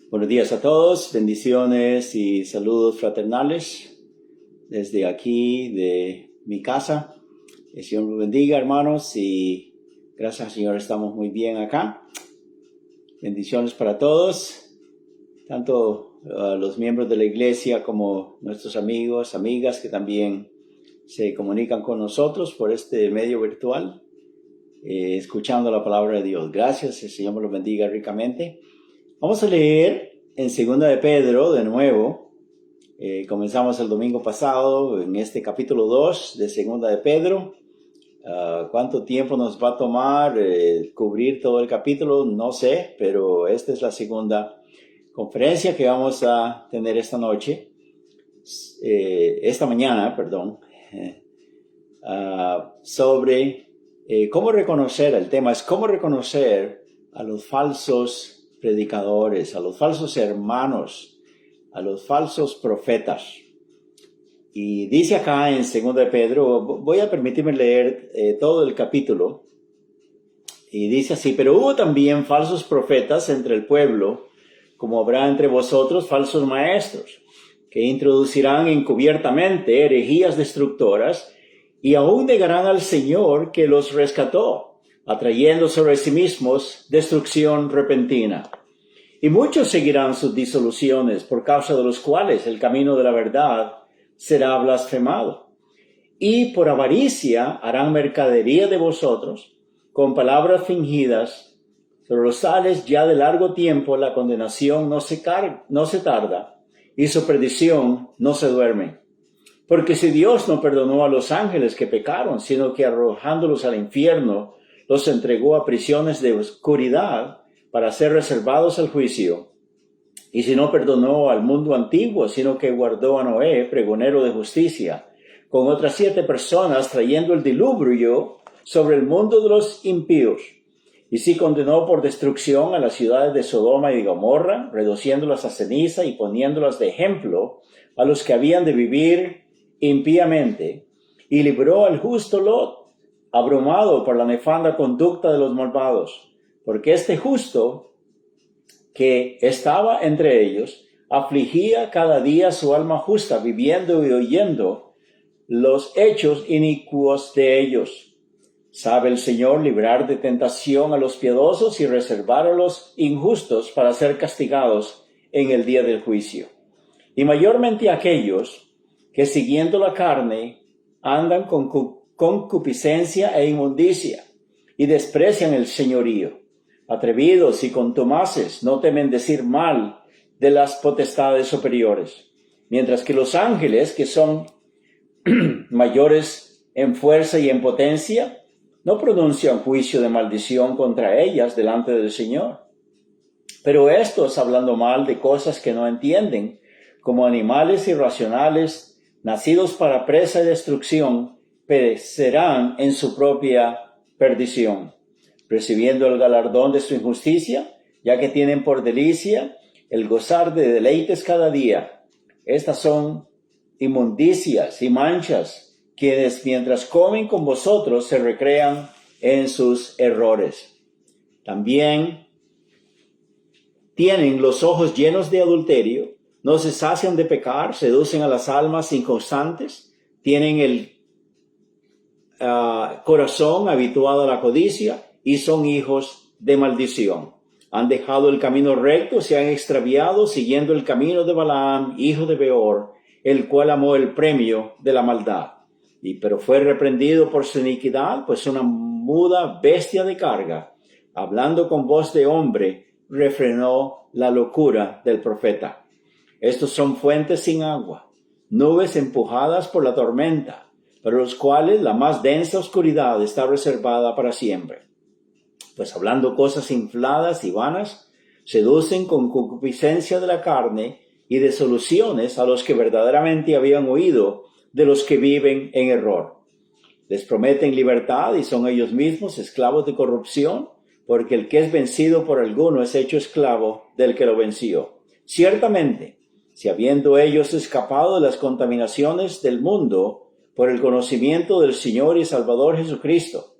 Buenos días a todos, bendiciones y saludos fraternales desde aquí de mi casa. El Señor los bendiga, hermanos, y gracias al Señor estamos muy bien acá. Bendiciones para todos, tanto los miembros de la iglesia como nuestros amigos, amigas que también se comunican con nosotros por este medio virtual, escuchando la palabra de Dios. Gracias, el Señor los bendiga ricamente. Vamos a leer en 2 de Pedro de nuevo. Comenzamos el domingo pasado en este capítulo 2 de 2 de Pedro. ¿Cuánto tiempo nos va a tomar cubrir todo el capítulo? No sé, pero esta es la segunda conferencia que vamos a tener esta mañana, sobre cómo reconocer. El tema es cómo reconocer a los falsos predicadores, a los falsos hermanos, a los falsos profetas. Y dice acá en 2 de Pedro, voy a permitirme leer todo el capítulo, y dice así: pero hubo también falsos profetas entre el pueblo, como habrá entre vosotros falsos maestros, que introducirán encubiertamente herejías destructoras, y aún negarán al Señor que los rescató, atrayendo sobre sí mismos destrucción repentina. Y muchos seguirán sus disoluciones, por causa de los cuales el camino de la verdad será blasfemado. Y por avaricia harán mercadería de vosotros, con palabras fingidas, sobre los tales ya de largo tiempo la condenación no se tarda, y su perdición no se duerme. Porque si Dios no perdonó a los ángeles que pecaron, sino que arrojándolos al infierno, los entregó a prisiones de oscuridad para ser reservados al juicio. Y si no perdonó al mundo antiguo, sino que guardó a Noé, pregonero de justicia, con otras 7 personas, trayendo el diluvio sobre el mundo de los impíos. Y si condenó por destrucción a las ciudades de Sodoma y Gomorra, reduciéndolas a ceniza y poniéndolas de ejemplo a los que habían de vivir impíamente, y libró al justo Lot, abrumado por la nefanda conducta de los malvados, porque este justo que estaba entre ellos afligía cada día su alma justa, viviendo y oyendo los hechos inicuos de ellos. Sabe el Señor librar de tentación a los piadosos y reservar a los injustos para ser castigados en el día del juicio. Y mayormente aquellos que siguiendo la carne andan con concupiscencia e inmundicia y desprecian el señorío. Atrevidos y contumaces no temen decir mal de las potestades superiores, mientras que los ángeles, que son mayores en fuerza y en potencia, no pronuncian juicio de maldición contra ellas delante del Señor. Pero estos, hablando mal de cosas que no entienden, como animales irracionales, nacidos para presa y destrucción, perecerán en su propia perdición, recibiendo el galardón de su injusticia, ya que tienen por delicia el gozar de deleites cada día. Estas son inmundicias y manchas, quienes mientras comen con vosotros se recrean en sus errores. También tienen los ojos llenos de adulterio, no se sacian de pecar, seducen a las almas inconstantes, tienen el corazón habituado a la codicia y son hijos de maldición. Han dejado el camino recto, se han extraviado siguiendo el camino de Balaam, hijo de Beor, el cual amó el premio de la maldad. Pero fue reprendido por su iniquidad, pues una muda bestia de carga, hablando con voz de hombre, refrenó la locura del profeta. Estos son fuentes sin agua, nubes empujadas por la tormenta, para los cuales la más densa oscuridad está reservada para siempre. Pues hablando cosas infladas y vanas, seducen con concupiscencia de la carne y de soluciones a los que verdaderamente habían oído de los que viven en error. Les prometen libertad y son ellos mismos esclavos de corrupción, porque el que es vencido por alguno es hecho esclavo del que lo venció. Ciertamente, si habiendo ellos escapado de las contaminaciones del mundo por el conocimiento del Señor y Salvador Jesucristo,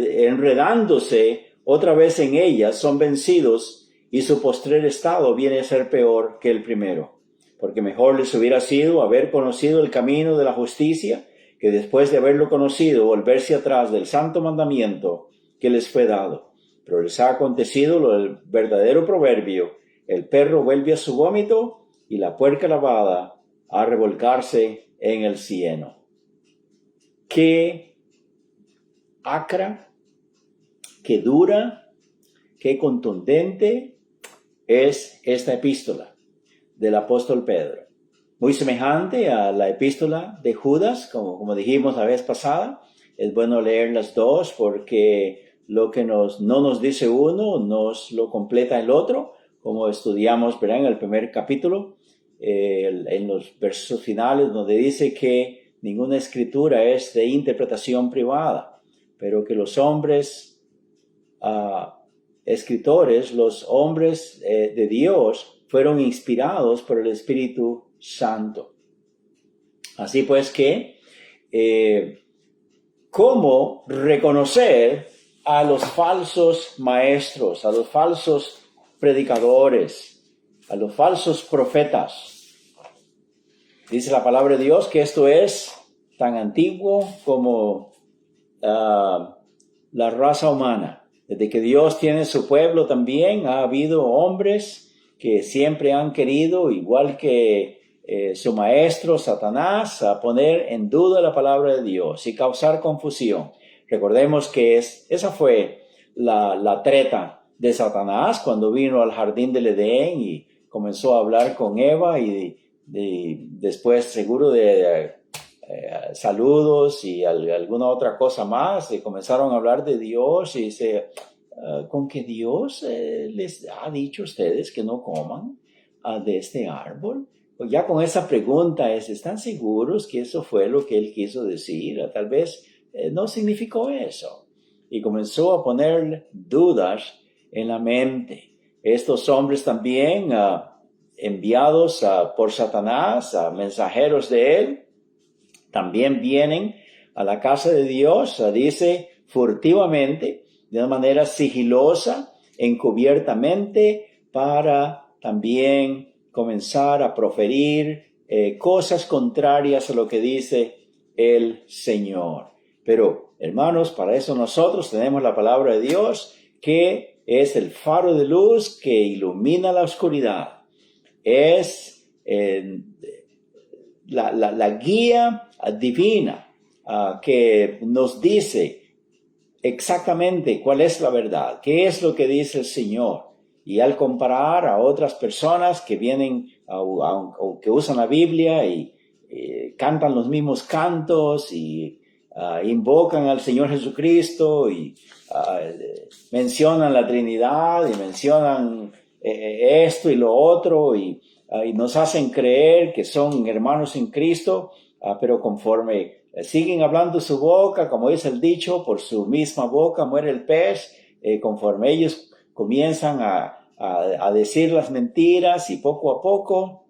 enredándose otra vez en ellas son vencidos y su postrer estado viene a ser peor que el primero. Porque mejor les hubiera sido haber conocido el camino de la justicia que después de haberlo conocido volverse atrás del santo mandamiento que les fue dado. Pero les ha acontecido lo del verdadero proverbio: el perro vuelve a su vómito y la puerca lavada a revolcarse en el cieno. Qué acra, qué dura, qué contundente es esta epístola del apóstol Pedro. Muy semejante a la epístola de Judas, como dijimos la vez pasada. Es bueno leer las dos porque lo que no nos dice uno nos lo completa el otro, como estudiamos, ¿verdad?, en el primer capítulo, en los versos finales, donde dice que ninguna escritura es de interpretación privada, pero que los hombres escritores, los hombres de Dios, fueron inspirados por el Espíritu Santo. Así pues que, ¿cómo reconocer a los falsos maestros, a los falsos predicadores, a los falsos profetas? Dice la palabra de Dios que esto es tan antiguo como la raza humana. Desde que Dios tiene su pueblo también ha habido hombres que siempre han querido, igual que su maestro Satanás, a poner en duda la palabra de Dios y causar confusión. Recordemos que esa fue la treta de Satanás cuando vino al jardín del Edén y comenzó a hablar con Eva y después seguro de saludos y alguna otra cosa más, y comenzaron a hablar de Dios y con que Dios les ha dicho a ustedes que no coman de este árbol. Ya con esa pregunta ¿están seguros que eso fue lo que él quiso decir? Tal vez no significó eso. Y comenzó a poner dudas en la mente. Estos hombres también, enviados por Satanás, mensajeros de él, también vienen a la casa de Dios, dice, furtivamente, de una manera sigilosa, encubiertamente, para también comenzar a proferir cosas contrarias a lo que dice el Señor. Pero, hermanos, para eso nosotros tenemos la palabra de Dios, que es el faro de luz que ilumina la oscuridad. Es la guía divina que nos dice exactamente cuál es la verdad, qué es lo que dice el Señor. Y al comparar a otras personas que vienen o que usan la Biblia y cantan los mismos cantos y invocan al Señor Jesucristo y mencionan la Trinidad y mencionan esto y lo otro y nos hacen creer que son hermanos en Cristo, pero conforme siguen hablando su boca, como dice el dicho, por su misma boca muere el pez, conforme ellos comienzan a decir las mentiras y poco a poco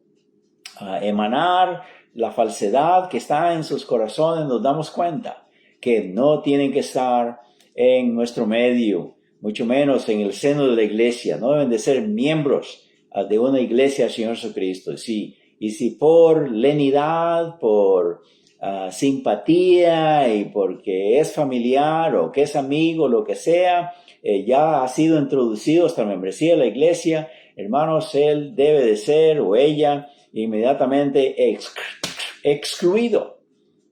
a emanar la falsedad que está en sus corazones, nos damos cuenta que no tienen que estar en nuestro medio, mucho menos en el seno de la iglesia. No deben de ser miembros de una iglesia del Señor Jesucristo. Y si por lenidad, por simpatía y porque es familiar o que es amigo, lo que sea, ya ha sido introducido hasta la membresía de la iglesia, hermanos, él debe de ser o ella inmediatamente excluido.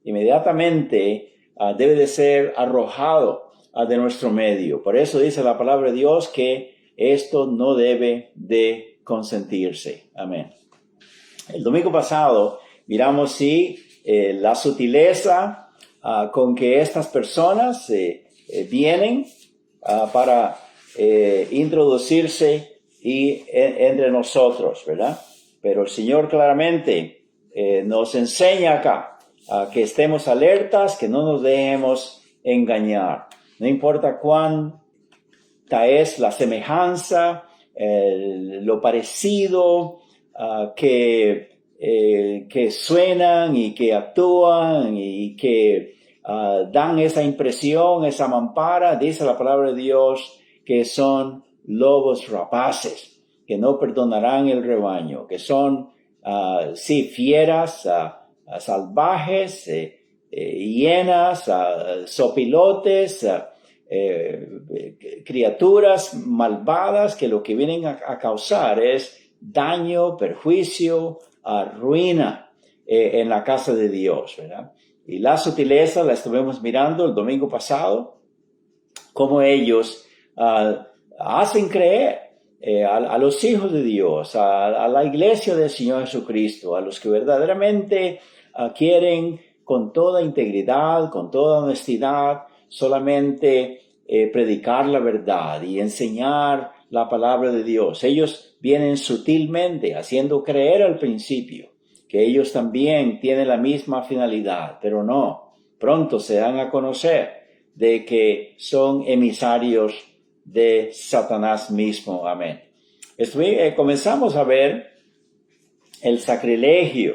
Inmediatamente debe de ser arrojado de nuestro medio. Por eso dice la palabra de Dios que esto no debe de consentirse. Amén. El domingo pasado miramos la sutileza con que estas personas vienen para introducirse entre nosotros, ¿verdad? Pero el Señor claramente nos enseña acá que estemos alertas, que no nos dejemos engañar. No importa cuánta es la semejanza, lo parecido que suenan y que actúan y que dan esa impresión, esa mampara, dice la palabra de Dios, que son lobos rapaces, que no perdonarán el rebaño, que son, fieras, salvajes, hienas, sopilotes, criaturas malvadas que lo que vienen a causar es daño, perjuicio, ruina en la casa de Dios, ¿verdad? Y la sutileza la estuvimos mirando el domingo pasado, cómo ellos hacen creer a los hijos de Dios, a la iglesia del Señor Jesucristo, a los que verdaderamente quieren con toda integridad, con toda honestidad, solamente predicar la verdad y enseñar la palabra de Dios. Ellos vienen sutilmente haciendo creer al principio que ellos también tienen la misma finalidad, pero no, pronto se dan a conocer de que son emisarios de Satanás mismo. Amén. Comenzamos a ver el sacrilegio,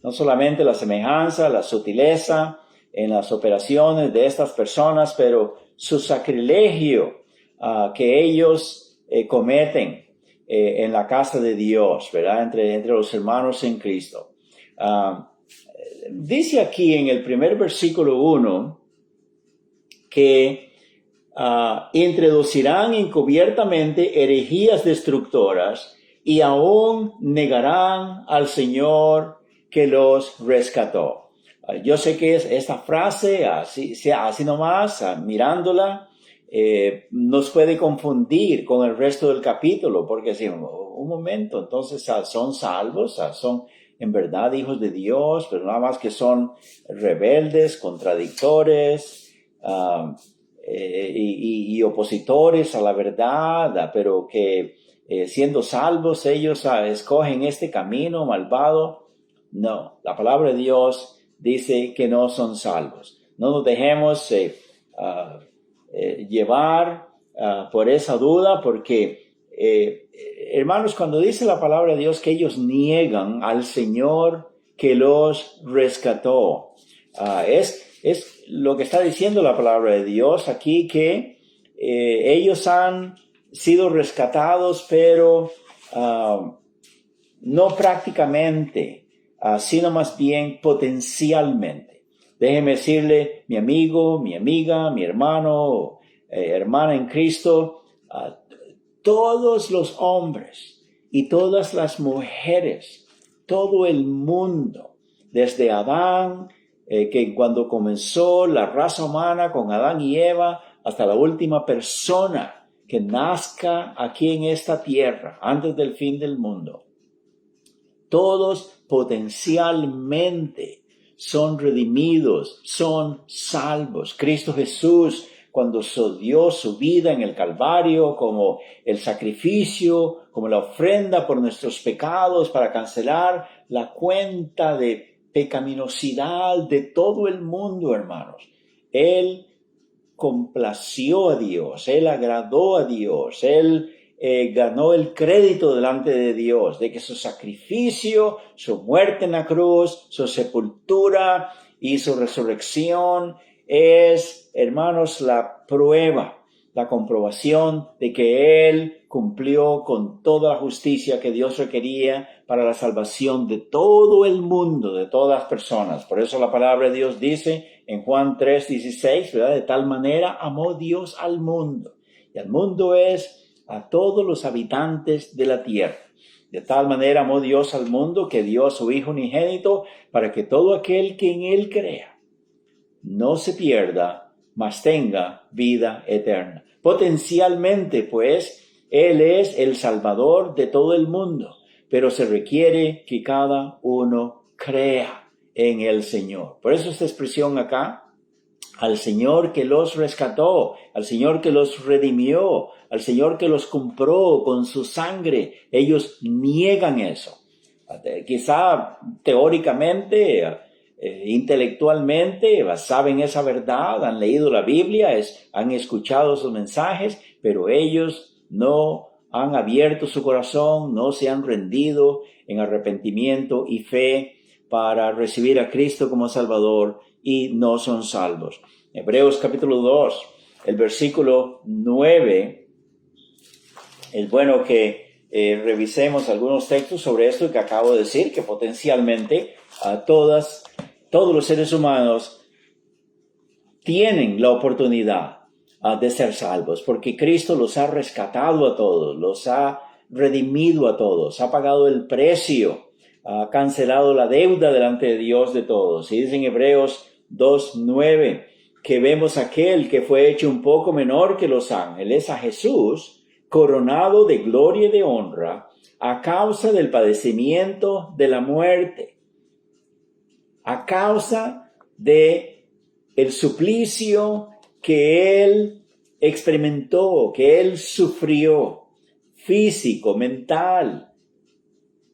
no solamente la semejanza, la sutileza en las operaciones de estas personas, pero su sacrilegio que ellos cometen en la casa de Dios, ¿verdad? Entre los hermanos en Cristo. Dice aquí en el primer versículo 1 que introducirán encubiertamente herejías destructoras y aún negarán al Señor que los rescató. Yo sé que esta frase, así nomás, mirándola, nos puede confundir con el resto del capítulo, porque decimos, un momento, entonces son salvos, son en verdad hijos de Dios, pero nada más que son rebeldes, contradictores, y opositores a la verdad, pero que siendo salvos ellos escogen este camino malvado. No, la palabra de Dios dice que no son salvos. No nos dejemos llevar por esa duda, porque hermanos, cuando dice la palabra de Dios que ellos niegan al Señor que los rescató, es lo que está diciendo la palabra de Dios aquí, que ellos han sido rescatados, pero no prácticamente, sino más bien potencialmente. Déjeme decirle, mi amigo, mi amiga, mi hermano, hermana en Cristo, todos los hombres y todas las mujeres, todo el mundo, desde Adán, que cuando comenzó la raza humana con Adán y Eva, hasta la última persona que nazca aquí en esta tierra, antes del fin del mundo, todos potencialmente son redimidos, son salvos. Cristo Jesús, cuando dio su vida en el Calvario como el sacrificio, como la ofrenda por nuestros pecados para cancelar la cuenta de pecaminosidad de todo el mundo, hermanos. Él complació a Dios, Él agradó a Dios, Él ganó el crédito delante de Dios de que su sacrificio, su muerte en la cruz, su sepultura y su resurrección es, hermanos, la prueba, la comprobación de que Él cumplió con toda la justicia que Dios requería para la salvación de todo el mundo, de todas las personas. Por eso la palabra de Dios dice en Juan 3:16, ¿verdad? De tal manera amó Dios al mundo. Y al mundo es a todos los habitantes de la tierra. De tal manera amó Dios al mundo que dio a su Hijo unigénito para que todo aquel que en Él crea no se pierda, mas tenga vida eterna. Potencialmente, pues, Él es el Salvador de todo el mundo, pero se requiere que cada uno crea en el Señor. Por eso esta expresión acá, al Señor que los rescató, al Señor que los redimió, al Señor que los compró con su sangre. Ellos niegan eso. Quizá teóricamente, intelectualmente saben esa verdad, han leído la Biblia, han escuchado sus mensajes, pero ellos no han abierto su corazón, no se han rendido en arrepentimiento y fe para recibir a Cristo como Salvador y no son salvos. Hebreos capítulo 2, el versículo 9 es bueno que revisemos algunos textos sobre esto que acabo de decir, que potencialmente todos los seres humanos tienen la oportunidad de ser salvos, porque Cristo los ha rescatado a todos, los ha redimido a todos, ha pagado el precio, ha cancelado la deuda delante de Dios de todos. Y dice en Hebreos 2:9 que vemos aquel que fue hecho un poco menor que los ángeles, a Jesús, coronado de gloria y de honra, a causa del padecimiento de la muerte, a causa de el suplicio que Él experimentó, que Él sufrió, físico, mental,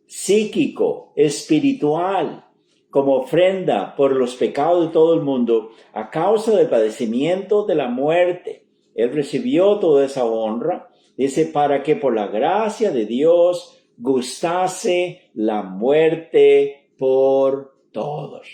psíquico, espiritual, como ofrenda por los pecados de todo el mundo, a causa del padecimiento de la muerte. Él recibió toda esa honra, dice, para que por la gracia de Dios gustase la muerte por todos.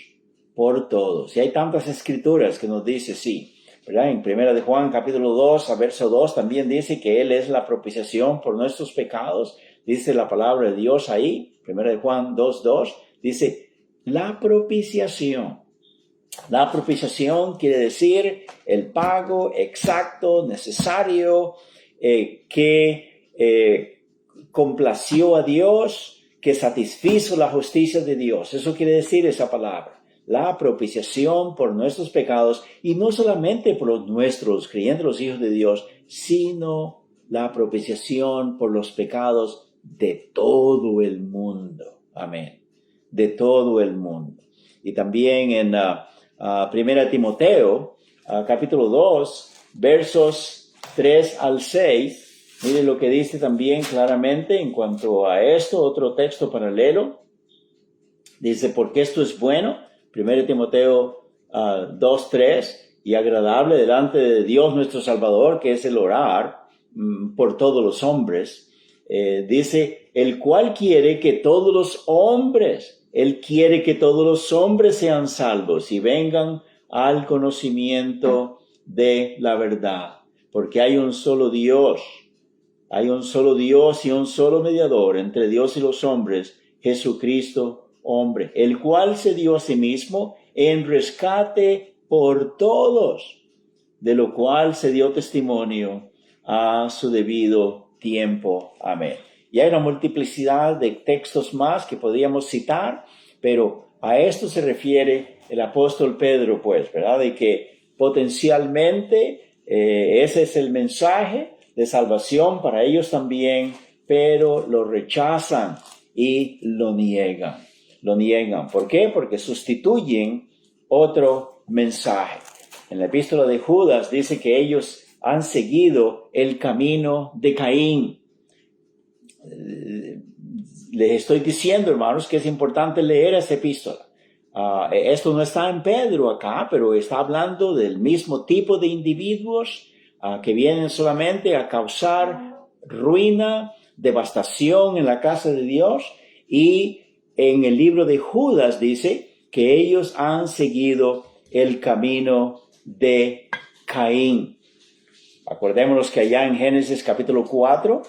Por todos. Y hay tantas escrituras que nos dice, sí, ¿verdad? En 1 de Juan, capítulo 2, a verso 2, también dice que Él es la propiciación por nuestros pecados. Dice la palabra de Dios ahí, 1 de Juan 2:2, dice, la propiciación. La propiciación quiere decir el pago exacto, necesario, que complació a Dios, que satisfizo la justicia de Dios. Eso quiere decir esa palabra. La propiciación por nuestros pecados, y no solamente por los nuestros, creyentes los hijos de Dios, sino la propiciación por los pecados de todo el mundo. Amén. De todo el mundo. Y también en 1 Timoteo, capítulo 2, versos 3 al 6, miren lo que dice también claramente en cuanto a esto, otro texto paralelo. Dice, porque esto es bueno, 1 Timoteo 2:3, y agradable delante de Dios nuestro Salvador, que es el orar por todos los hombres. Dice, el cual quiere que todos los hombres, Él quiere que todos los hombres sean salvos y vengan al conocimiento de la verdad. Porque hay un solo Dios y un solo mediador entre Dios y los hombres, Jesucristo, hombre, el cual se dio a sí mismo en rescate por todos, de lo cual se dio testimonio a su debido tiempo. Amén. Y hay una multiplicidad de textos más que podríamos citar, pero a esto se refiere el apóstol Pedro, pues, ¿verdad? De que potencialmente ese es el mensaje de salvación para ellos también, pero lo rechazan y lo niegan. Lo niegan. ¿Por qué? Porque sustituyen otro mensaje. En la epístola de Judas dice que ellos han seguido el camino de Caín. Les estoy diciendo, hermanos, que es importante leer esa epístola. Esto no está en Pedro acá, pero está hablando del mismo tipo de individuos que vienen solamente a causar ruina, devastación en la casa de Dios. Y en el libro de Judas dice que ellos han seguido el camino de Caín. Acordémonos que allá en Génesis capítulo 4,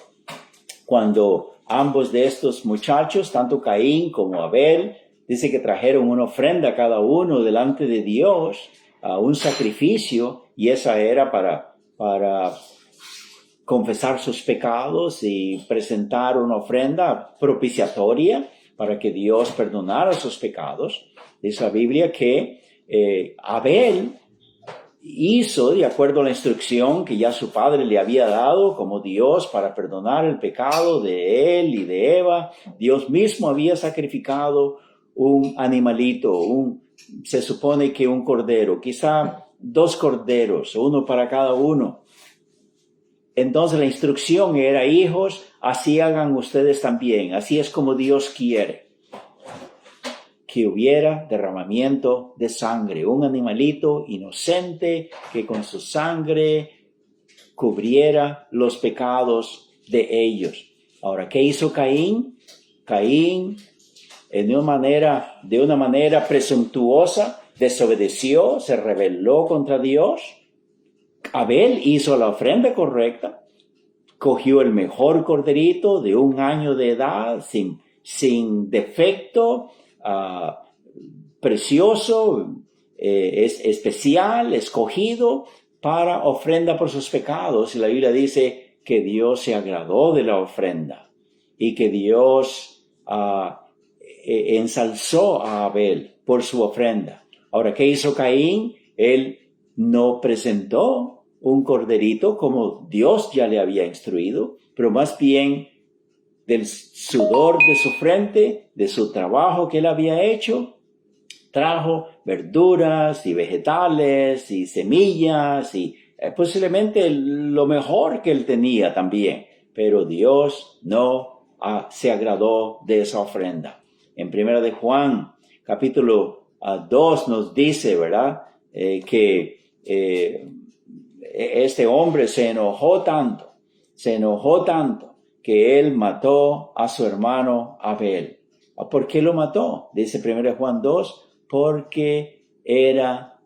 cuando ambos de estos muchachos, tanto Caín como Abel, dice que trajeron una ofrenda cada uno delante de Dios, un sacrificio, y esa era para confesar sus pecados y presentar una ofrenda propiciatoria para que Dios perdonara sus pecados. Dice la Biblia que Abel hizo de acuerdo a la instrucción que ya su padre le había dado como Dios para perdonar el pecado de él y de Eva. Dios mismo había sacrificado un animalito, se supone que un cordero, quizá 2 corderos, uno para cada uno. Entonces la instrucción era, hijos, así hagan ustedes también, así es como Dios quiere. Que hubiera derramamiento de sangre, un animalito inocente que con su sangre cubriera los pecados de ellos. Ahora, ¿qué hizo Caín? Caín, de una manera presuntuosa, desobedeció, se rebeló contra Dios. Abel hizo la ofrenda correcta, cogió el mejor corderito de 1 año de edad, sin defecto, precioso, es especial, escogido para ofrenda por sus pecados. Y la Biblia dice que Dios se agradó de la ofrenda y que Dios ensalzó a Abel por su ofrenda. Ahora, ¿qué hizo Caín? Él no presentó un corderito como Dios ya le había instruido, pero más bien del sudor de su frente, de su trabajo que él había hecho, trajo verduras y vegetales y semillas y posiblemente lo mejor que él tenía también. Pero Dios no se agradó de esa ofrenda. En 1 de Juan, capítulo 2 nos dice, ¿verdad? Que este hombre se enojó tanto que él mató a su hermano Abel. ¿Por qué lo mató? Dice 1 Juan 2, porque era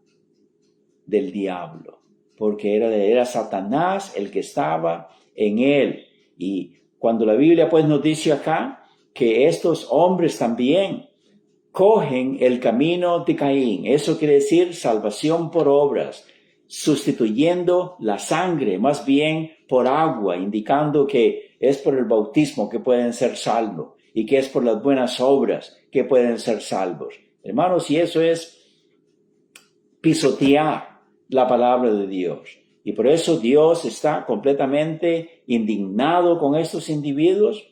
del diablo, porque era Satanás el que estaba en él. Y cuando la Biblia pues nos dice acá que estos hombres también cogen el camino de Caín, eso quiere decir salvación por obras, sustituyendo la sangre más bien por agua, indicando que es por el bautismo que pueden ser salvos y que es por las buenas obras que pueden ser salvos. Hermanos, y eso es pisotear la palabra de Dios. Y por eso Dios está completamente indignado con estos individuos,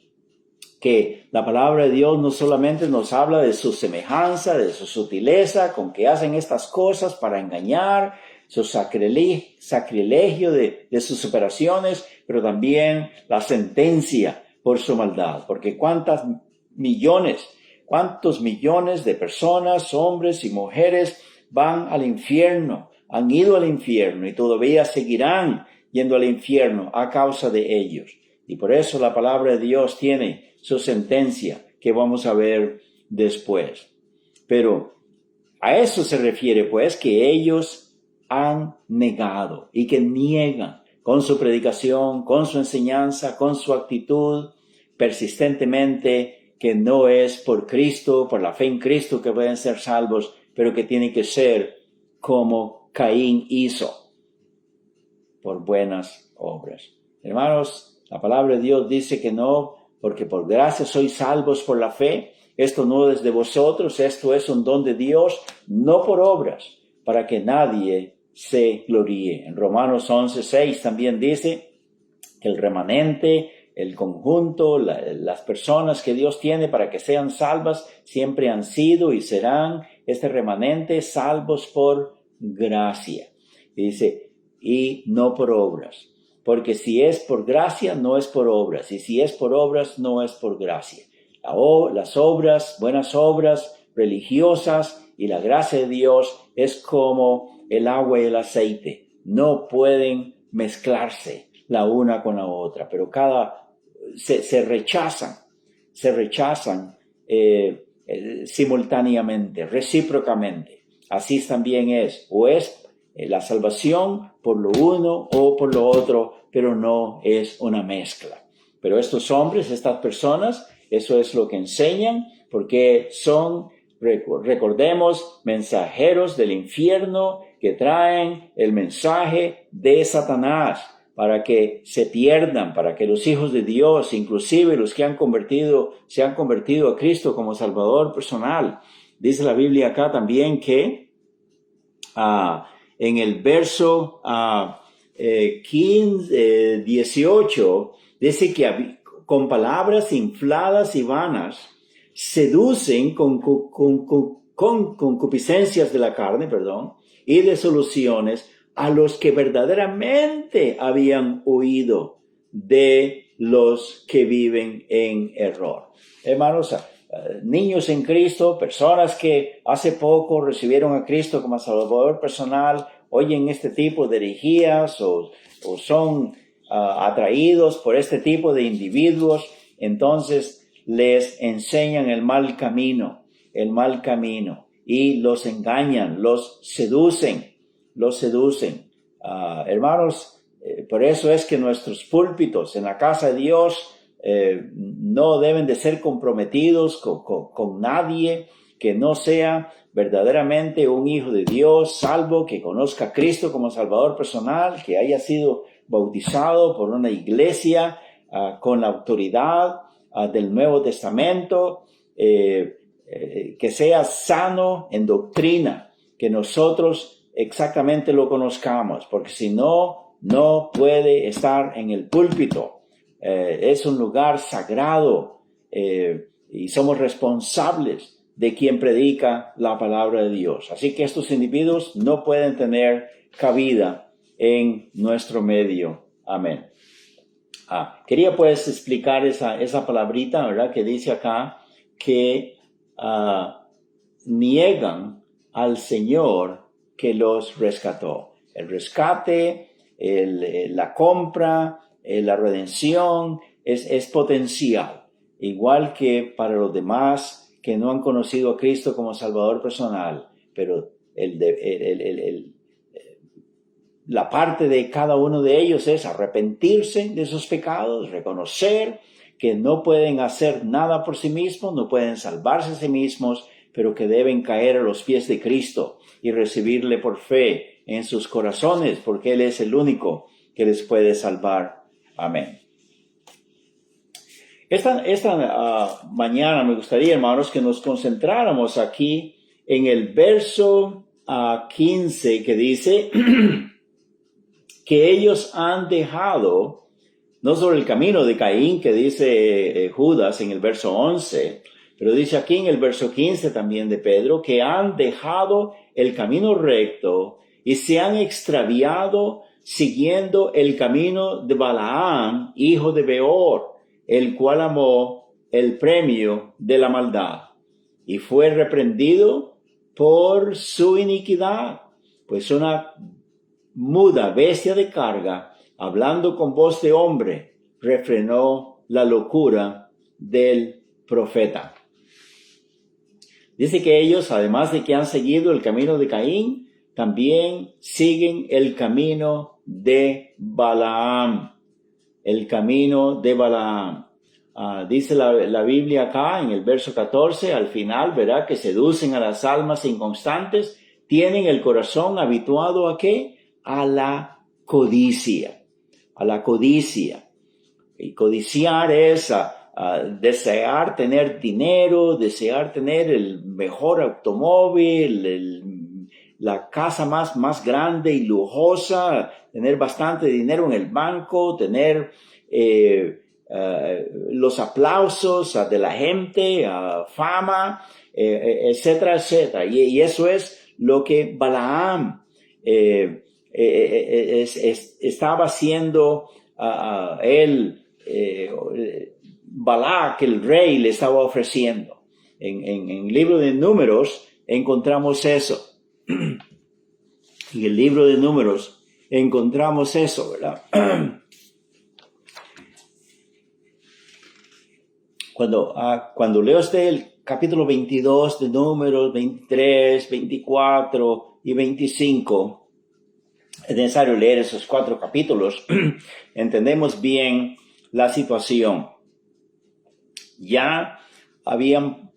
que la palabra de Dios no solamente nos habla de su semejanza, de su sutileza, con que hacen estas cosas para engañar, su sacrilegio de sus operaciones, pero también la sentencia por su maldad. Porque cuántos millones de personas, hombres y mujeres van al infierno, han ido al infierno y todavía seguirán yendo al infierno a causa de ellos. Y por eso la palabra de Dios tiene su sentencia que vamos a ver después. Pero a eso se refiere pues que ellos han negado y que niegan con su predicación, con su enseñanza, con su actitud persistentemente que no es por Cristo, por la fe en Cristo que pueden ser salvos, pero que tiene que ser como Caín hizo, por buenas obras. Hermanos, la palabra de Dios dice que no, porque por gracia sois salvos por la fe. Esto no es de vosotros, esto es un don de Dios, no por obras, para que nadie se gloríe. En Romanos 11:6 también dice que el remanente, el conjunto, las personas que Dios tiene para que sean salvas, siempre han sido y serán este remanente salvos por gracia. Y dice, y no por obras. Porque si es por gracia, no es por obras. Y si es por obras, no es por gracia. Las obras, buenas obras religiosas y la gracia de Dios es como el agua y el aceite. No pueden mezclarse la una con la otra, pero se rechazan simultáneamente, recíprocamente. Así también es, o es la salvación por lo uno o por lo otro, pero no es una mezcla. Pero estos hombres, estas personas, eso es lo que enseñan, porque son, recordemos, mensajeros del infierno que traen el mensaje de Satanás para que se pierdan, para que los hijos de Dios, inclusive los que se han convertido a Cristo como Salvador personal. Dice la Biblia acá también que en el verso 18 dice que con palabras infladas y vanas seducen con concupiscencias de la carne, y de soluciones a los que verdaderamente habían huido de los que viven en error. Hermanos, niños en Cristo, personas que hace poco recibieron a Cristo como Salvador personal, oyen este tipo de herejías o son atraídos por este tipo de individuos, entonces les enseñan el mal camino y los engañan, los seducen. Hermanos, Por eso es que nuestros púlpitos en la casa de Dios no deben de ser comprometidos con nadie que no sea verdaderamente un hijo de Dios, salvo que conozca a Cristo como Salvador personal, que haya sido bautizado por una iglesia con la autoridad del Nuevo Testamento, que sea sano en doctrina, que nosotros exactamente lo conozcamos, porque si no, no puede estar en el púlpito. Es un lugar sagrado y somos responsables de quien predica la palabra de Dios. Así que estos individuos no pueden tener cabida en nuestro medio. Amén. Quería pues explicar esa palabrita, ¿verdad? Que dice acá que niegan al Señor que los rescató. El rescate, la compra, la redención es potencial, igual que para los demás que no han conocido a Cristo como Salvador personal, pero la parte de cada uno de ellos es arrepentirse de sus pecados, reconocer que no pueden hacer nada por sí mismos, no pueden salvarse a sí mismos, pero que deben caer a los pies de Cristo y recibirle por fe en sus corazones, porque Él es el único que les puede salvar. Amén. Esta mañana me gustaría, hermanos, que nos concentráramos aquí en el verso 15 que dice que ellos han dejado, no solo el camino de Caín que dice Judas en el verso 11, pero dice aquí en el verso 15 también de Pedro, que han dejado el camino recto y se han extraviado siguiendo el camino de Balaam, hijo de Beor, el cual amó el premio de la maldad y fue reprendido por su iniquidad, pues una muda bestia de carga, hablando con voz de hombre, refrenó la locura del profeta. Dice que ellos, además de que han seguido el camino de Caín, también siguen el camino de Balaam. El camino de Balaam. Dice la Biblia acá en el verso 14, al final, verá que seducen a las almas inconstantes, tienen el corazón habituado ¿a qué? A la codicia. A la codicia. Y codiciar es desear tener dinero, desear tener el mejor automóvil, la casa más grande y lujosa, tener bastante dinero en el banco, tener los aplausos de la gente, fama, etcétera, etcétera. Y eso es lo que Balaam estaba haciendo Balac, el rey, le estaba ofreciendo. En el libro de Números encontramos eso. En el libro de Números encontramos eso, ¿verdad? Cuando leo el capítulo 22 de Números, 23, 24 y 25, es necesario leer esos 4 capítulos, entendemos bien la situación. Ya habían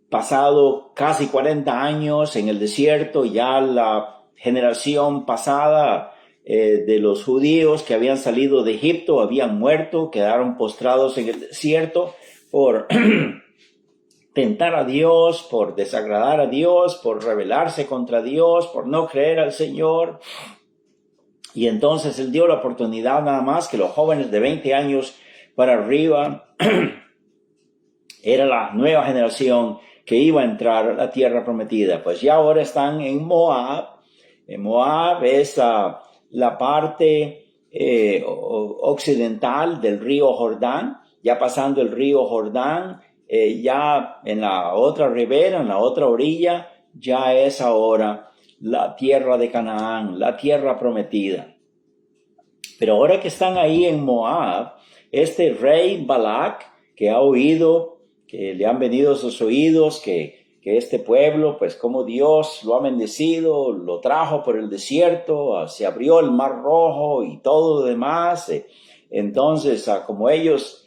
pasado casi 40 años en el desierto, ya la generación pasada de los judíos que habían salido de Egipto habían muerto, quedaron postrados en el desierto por tentar a Dios, por desagradar a Dios, por rebelarse contra Dios, por no creer al Señor. Y entonces Él dio la oportunidad nada más que los jóvenes de 20 años para arriba era la nueva generación que iba a entrar a la tierra prometida. Pues ya ahora están en Moab. En Moab es la parte occidental del río Jordán. Ya pasando el río Jordán, ya en la otra ribera, en la otra orilla, ya es ahora la tierra de Canaán, la tierra prometida. Pero ahora que están ahí en Moab, este rey Balac, que ha oído, que le han venido a sus oídos, que que este pueblo, pues como Dios lo ha bendecido, lo trajo por el desierto, se abrió el Mar Rojo y todo lo demás. Entonces, como ellos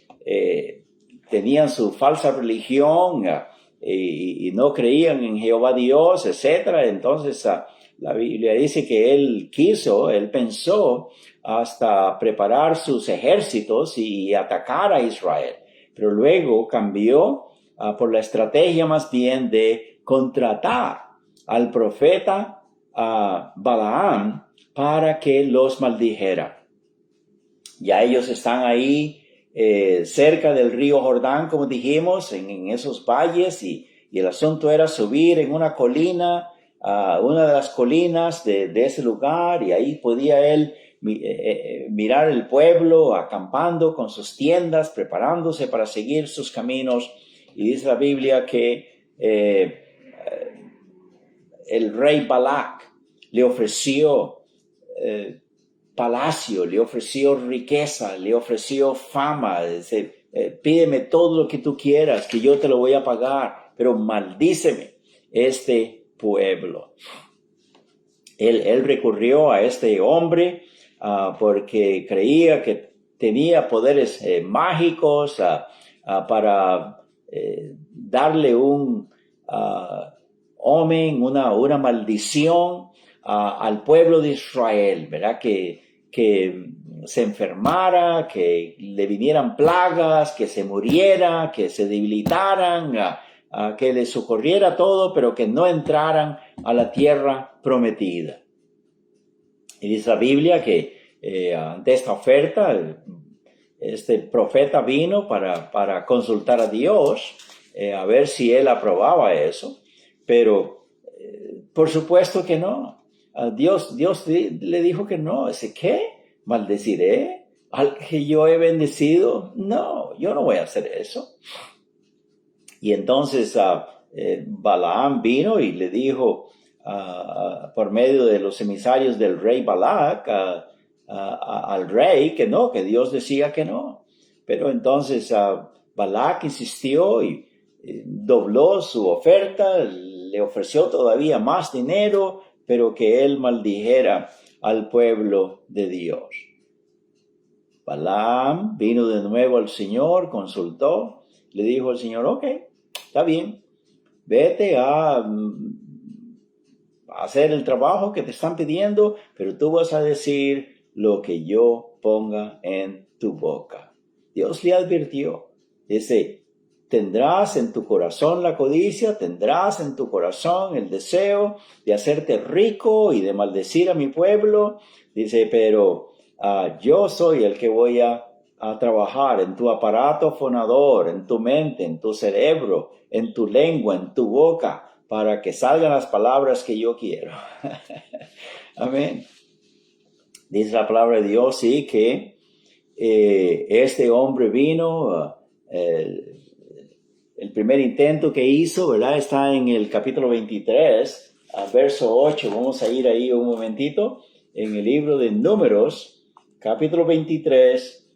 tenían su falsa religión y no creían en Jehová Dios, etcétera, entonces la Biblia dice que él pensó hasta preparar sus ejércitos y atacar a Israel. Pero luego cambió por la estrategia más bien de contratar al profeta Balaam para que los maldijera. Ya ellos están ahí cerca del río Jordán, como dijimos, en esos valles, y el asunto era subir en una colina, una de las colinas de ese lugar, y ahí podía él mirar el pueblo acampando con sus tiendas, preparándose para seguir sus caminos. Y dice la Biblia que el rey Balac le ofreció palacio, le ofreció riqueza, le ofreció fama. Dice, pídeme todo lo que tú quieras, que yo te lo voy a pagar, pero maldíceme este pueblo. Él recurrió a este hombre porque creía que tenía poderes mágicos para darle un omen, una maldición al pueblo de Israel, ¿verdad? Que se enfermara, que le vinieran plagas, que se muriera, que se debilitaran, que les ocurriera todo, pero que no entraran a la tierra prometida. Y dice la Biblia que ante esta oferta, este profeta vino para consultar a Dios, a ver si él aprobaba eso, pero por supuesto que no. Dios le dijo que no. Dice, ¿qué? ¿Maldeciré al que yo he bendecido? No, yo no voy a hacer eso. Y entonces Balaam vino y le dijo por medio de los emisarios del rey Balac al rey que no, que Dios decía que no. Pero entonces Balac insistió y dobló su oferta, le ofreció todavía más dinero, pero que él maldijera al pueblo de Dios. Balaam vino de nuevo al Señor, consultó, le dijo al Señor, ok, está bien, vete a hacer el trabajo que te están pidiendo, pero tú vas a decir lo que yo ponga en tu boca. Dios le advirtió, dice, tendrás en tu corazón la codicia, tendrás en tu corazón el deseo de hacerte rico y de maldecir a mi pueblo. Dice, pero yo soy el que voy a trabajar en tu aparato fonador, en tu mente, en tu cerebro, en tu lengua, en tu boca, para que salgan las palabras que yo quiero. Amén. Dice la palabra de Dios, sí, que este hombre vino, el primer intento que hizo, ¿verdad? Está en el capítulo 23, verso 8. Vamos a ir ahí un momentito. En el libro de Números, capítulo 23,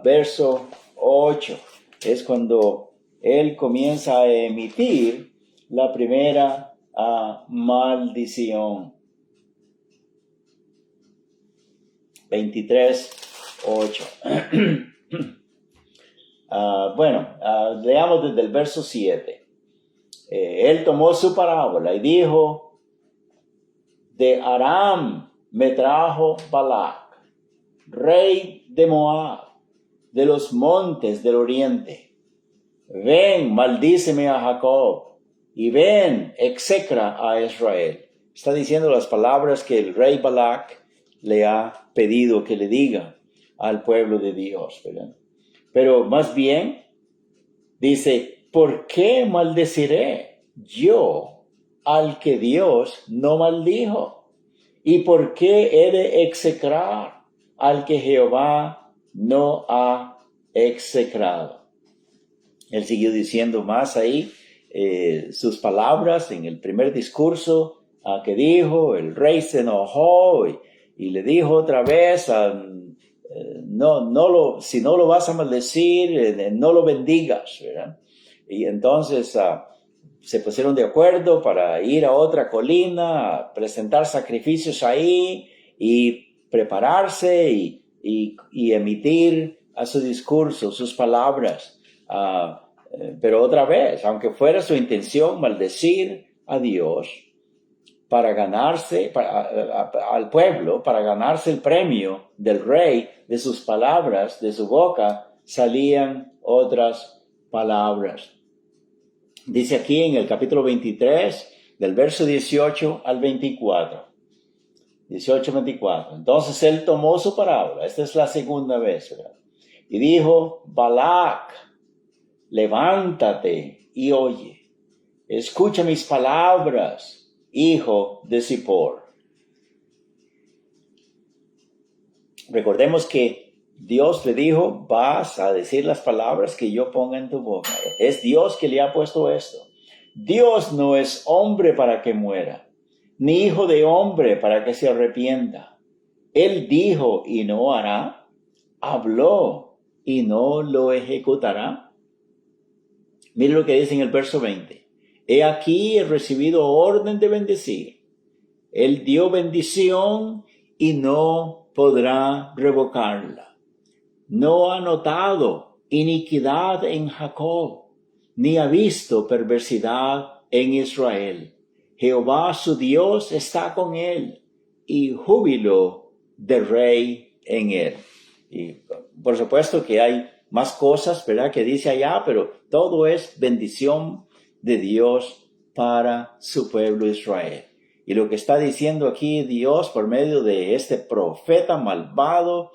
verso 8. Es cuando él comienza a emitir la primera maldición. 23, 8. Leamos desde el verso 7. Él tomó su parábola y dijo, de Aram me trajo Balac, rey de Moab, de los montes del oriente. Ven, maldíceme a Jacob, y ven, execra a Israel. Está diciendo las palabras que el rey Balac le ha pedido que le diga al pueblo de Dios, ¿verdad? Pero más bien dice, ¿por qué maldeciré yo al que Dios no maldijo? ¿Y por qué he de execrar al que Jehová no ha execrado? Él siguió diciendo más ahí sus palabras en el primer discurso que dijo. El rey se enojó y le dijo otra vez, si no lo vas a maldecir, no lo bendigas, ¿verdad? Y entonces se pusieron de acuerdo para ir a otra colina, a presentar sacrificios ahí y prepararse y emitir a su discurso, sus palabras. Pero otra vez, aunque fuera su intención maldecir a Dios para ganarse, al pueblo, para ganarse el premio del rey, de sus palabras, de su boca, salían otras palabras. Dice aquí en el capítulo 23, del verso 18 al 24. 18-24. Entonces él tomó su parábola. Esta es la segunda vez, ¿verdad? Y dijo: Balac, levántate y oye. Escucha mis palabras, hijo de Zippor. Recordemos que Dios le dijo: vas a decir las palabras que yo ponga en tu boca. Es Dios que le ha puesto esto. Dios no es hombre para que muera, ni hijo de hombre para que se arrepienta. Él dijo y no hará, habló y no lo ejecutará. Mire lo que dice en el verso 20. He aquí he recibido orden de bendecir. Él dio bendición y no podrá revocarla. No ha notado iniquidad en Jacob, ni ha visto perversidad en Israel. Jehová su Dios está con él, y júbilo de rey en él. Y por supuesto que hay más cosas, ¿verdad?, que dice allá, pero todo es bendición de Dios para su pueblo Israel. Y lo que está diciendo aquí Dios por medio de este profeta malvado,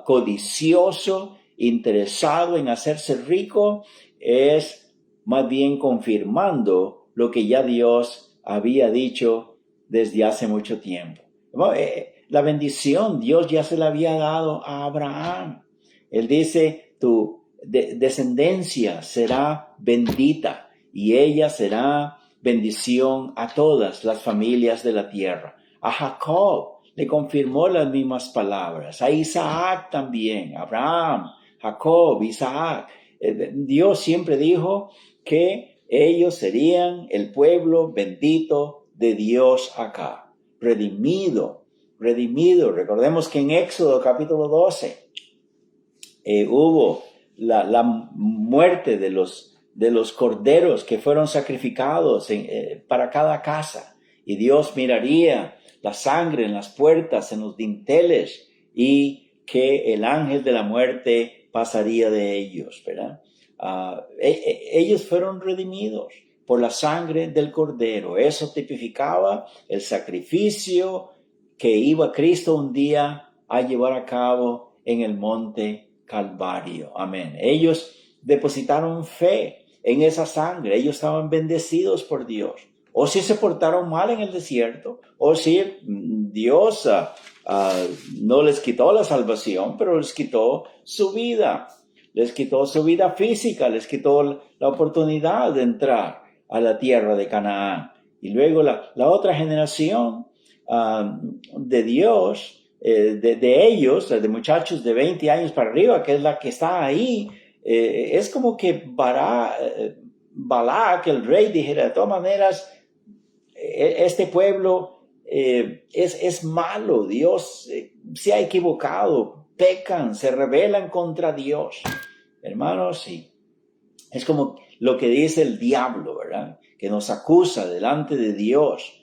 codicioso, interesado en hacerse rico, es más bien confirmando lo que ya Dios había dicho desde hace mucho tiempo. La bendición Dios ya se la había dado a Abraham. Él dice: tu descendencia será bendita y ella será bendición a todas las familias de la tierra. A Jacob le confirmó las mismas palabras, a Isaac también, Abraham, Jacob, Isaac. Dios siempre dijo que ellos serían el pueblo bendito de Dios acá, redimido. Recordemos que en Éxodo capítulo 12 hubo la muerte de los corderos que fueron sacrificados para cada casa, y Dios miraría la sangre en las puertas, en los dinteles, y que el ángel de la muerte pasaría de ellos, ¿verdad? Ellos fueron redimidos por la sangre del cordero. Eso tipificaba el sacrificio que iba Cristo un día a llevar a cabo en el monte Calvario. Amén. Ellos depositaron fe en esa sangre. Ellos estaban bendecidos por Dios. O si se portaron mal en el desierto, o si Dios no les quitó la salvación, pero les quitó su vida. Les quitó su vida física, les quitó la oportunidad de entrar a la tierra de Canaán. Y luego la otra generación de Dios, de ellos, de muchachos de 20 años para arriba, que es la que está ahí, es como que Balac, el rey, dijera: de todas maneras, este pueblo es malo, Dios se ha equivocado, pecan, se rebelan contra Dios. Hermanos, sí, es como lo que dice el diablo, ¿verdad?, que nos acusa delante de Dios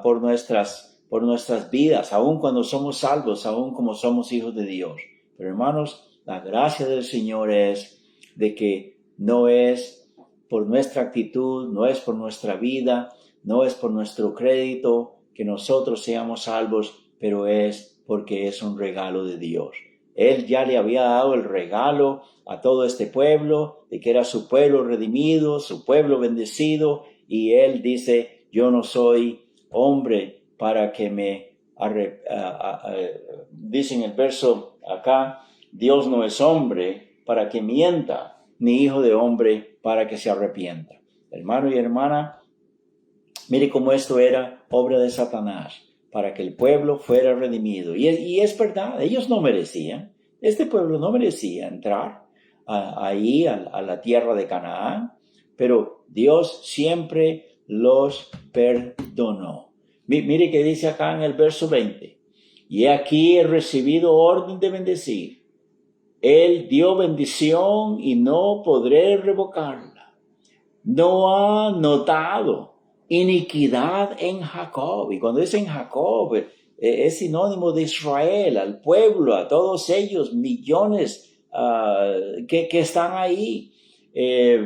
por nuestras vidas, aun cuando somos salvos, aun como somos hijos de Dios. Pero hermanos, la gracia del Señor es de que no es por nuestra actitud, no es por nuestra vida, no es por nuestro crédito que nosotros seamos salvos, pero es porque es un regalo de Dios. Él ya le había dado el regalo a todo este pueblo, de que era su pueblo redimido, su pueblo bendecido, y Él dice: yo no soy hombre para que me dice en el verso acá: Dios no es hombre para que mienta, ni hijo de hombre para que se arrepienta. Hermano y hermana, mire cómo esto era obra de Satanás, para que el pueblo fuera redimido. Y es verdad, ellos no merecían, este pueblo no merecía entrar ahí a la tierra de Canaán, pero Dios siempre los perdonó. Mire que dice acá en el verso 20. Y aquí he recibido orden de bendecir. Él dio bendición y no podré revocarla. No ha notado iniquidad en Jacob. Y cuando dicen Jacob, es sinónimo de Israel, al pueblo, a todos ellos, millones que están ahí,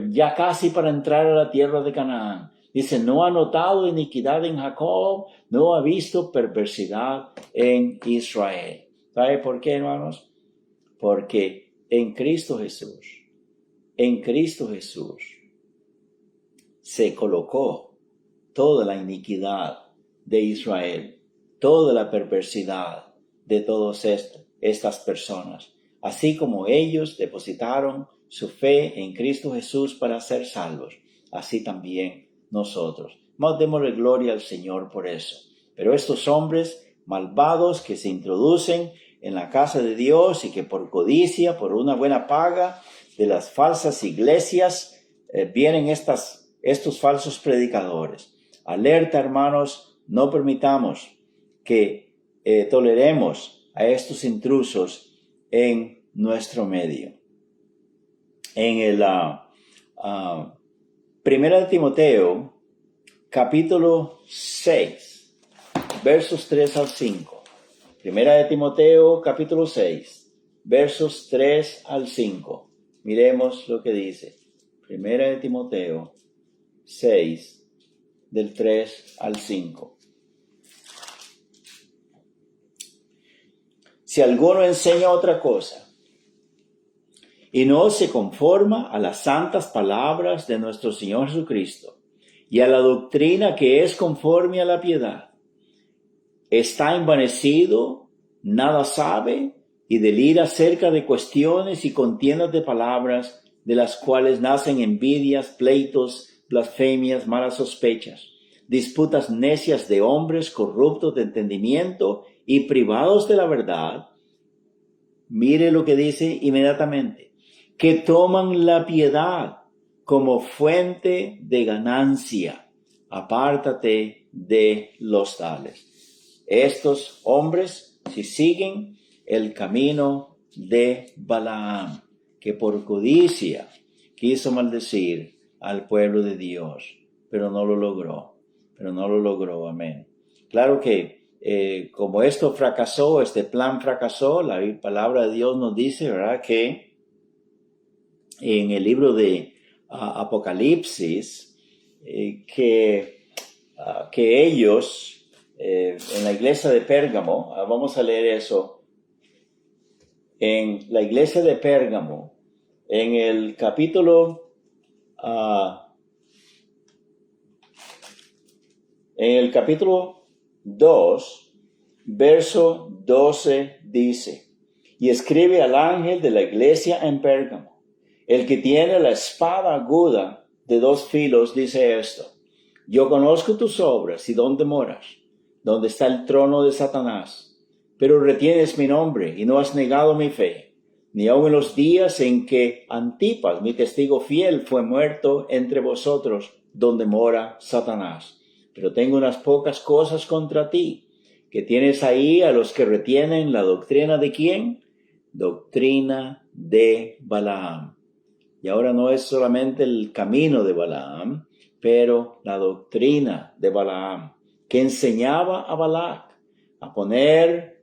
ya casi para entrar a la tierra de Canaán. Dice, no ha notado iniquidad en Jacob, no ha visto perversidad en Israel. ¿Sabe por qué, hermanos? Porque en Cristo Jesús, se colocó toda la iniquidad de Israel, toda la perversidad de todas estas personas, así como ellos depositaron su fe en Cristo Jesús para ser salvos, así también nosotros. Más démosle gloria al Señor por eso. Pero estos hombres malvados que se introducen en la casa de Dios y que por codicia, por una buena paga de las falsas iglesias, vienen estos falsos predicadores. Alerta, hermanos, no permitamos que toleremos a estos intrusos en nuestro medio. En el Primera de Timoteo, capítulo 6, versos 3 al 5. Primera de Timoteo, capítulo 6, versos 3 al 5. Miremos lo que dice. Primera de Timoteo 6, del 3 al 5. Si alguno enseña otra cosa y no se conforma a las santas palabras de nuestro Señor Jesucristo y a la doctrina que es conforme a la piedad, está envanecido, nada sabe y delira acerca de cuestiones y contiendas de palabras, de las cuales nacen envidias, pleitos, blasfemias, malas sospechas, disputas necias de hombres corruptos de entendimiento y privados de la verdad. Mire lo que dice inmediatamente, que toman la piedad como fuente de ganancia. Apártate de los tales. Estos hombres, si siguen el camino de Balaam, que por codicia quiso maldecir al pueblo de Dios, pero no lo logró, amén. Claro que como esto fracasó, este plan fracasó, la palabra de Dios nos dice, ¿verdad?, que en el libro de Apocalipsis, que ellos, en la iglesia de Pérgamo, vamos a leer eso, en la iglesia de Pérgamo, en el capítulo 2, verso 12 dice, y escribe al ángel de la iglesia en Pérgamo, el que tiene la espada aguda de 2 filos, dice esto, yo conozco tus obras y dónde moras, donde está el trono de Satanás, pero retienes mi nombre y no has negado mi fe, ni aun en los días en que Antipas, mi testigo fiel, fue muerto entre vosotros, donde mora Satanás. Pero tengo unas pocas cosas contra ti, que tienes ahí a los que retienen la doctrina de ¿quién? Doctrina de Balaam. Y ahora no es solamente el camino de Balaam, pero la doctrina de Balaam, que enseñaba a Balac a poner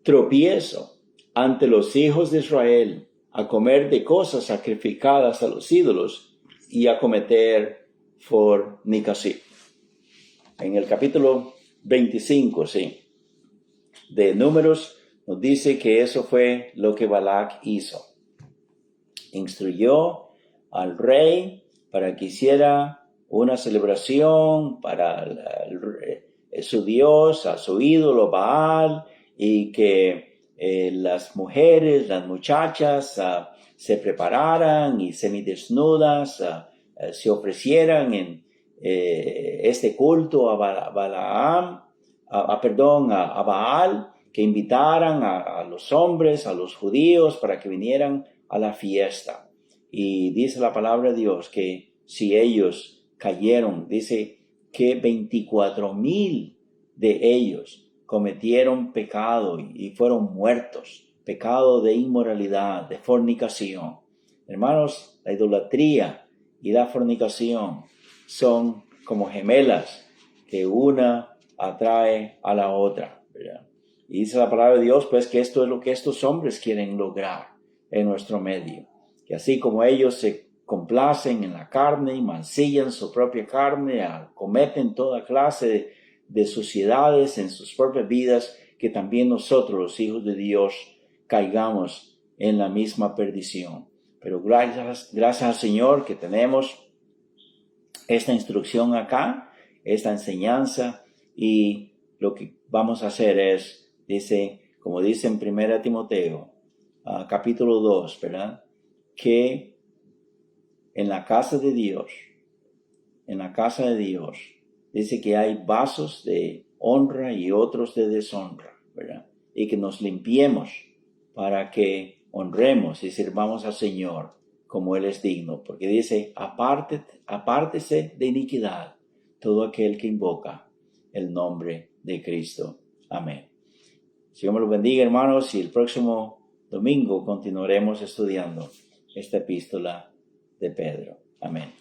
tropiezo ante los hijos de Israel, a comer de cosas sacrificadas a los ídolos y a cometer fornicación. En el capítulo 25, de Números, nos dice que eso fue lo que Balac hizo. Instruyó al rey para que hiciera una celebración para su dios, a su ídolo Baal, y que las mujeres, las muchachas se prepararan y semidesnudas se ofrecieran en este culto a Baal, que invitaran a los hombres, a los judíos, para que vinieran a la fiesta. Y dice la palabra de Dios que si ellos cayeron. Dice que 24,000 de ellos cometieron pecado y fueron muertos. Pecado de inmoralidad, de fornicación. Hermanos, la idolatría y la fornicación son como gemelas, que una atrae a la otra, ¿verdad? Y dice la palabra de Dios, pues, que esto es lo que estos hombres quieren lograr en nuestro medio. Que así como ellos se complacen en la carne y mancillan su propia carne, cometen toda clase de suciedades en sus propias vidas, que también nosotros, los hijos de Dios, caigamos en la misma perdición. Pero gracias al Señor que tenemos esta instrucción acá, esta enseñanza, y lo que vamos a hacer es, como dice en 1 Timoteo, capítulo 2, ¿verdad? Que en la casa de Dios, dice que hay vasos de honra y otros de deshonra, ¿verdad? Y que nos limpiemos para que honremos y sirvamos al Señor como Él es digno. Porque dice, apártese de iniquidad todo aquel que invoca el nombre de Cristo. Amén. Señor me lo bendiga, hermanos, y el próximo domingo continuaremos estudiando esta epístola de Pedro. Amén.